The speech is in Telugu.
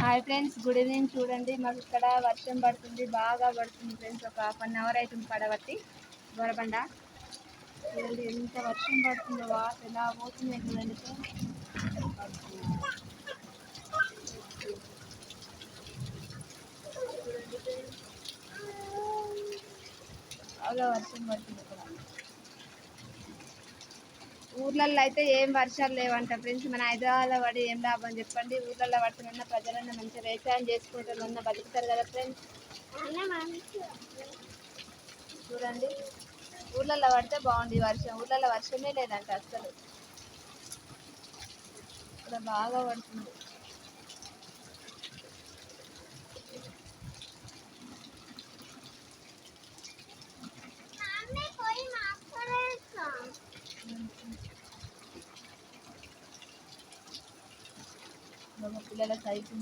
Hi friends, good evening. చూడండి, మాకు ఇక్కడ వర్షం పడుతుంది, బాగా పడుతుంది ఫ్రెండ్స్. ఒక ½ అవర్ అవుతుంది పడబట్టి గొరబండ. చూడండి ఎంత వర్షం పడుతుందో, వాటర్ ఎలా పోతుంది చూడండి ఫ్రెండ్స్. బాగా వర్షం పడుతుంది ఇక్కడ. ఊర్లలో అయితే ఏం వర్షాలు లేవంట ఫ్రెండ్స్. మన హైదరాబాద్లో పడి ఏం లాభం చెప్పండి. ఊర్లలో పడుతున్న ప్రజలన్నా మంచిగా వ్యవసాయం చేసుకుంటారన్నా బతుకుతారు కదా ఫ్రెండ్స్. చూడండి, ఊర్లలో పడితే బాగుంది వర్షం. ఊర్లలో వర్షమే లేదంట అసలు. ఇక్కడ బాగా పడుతుంది. పిల్లల సైకిల్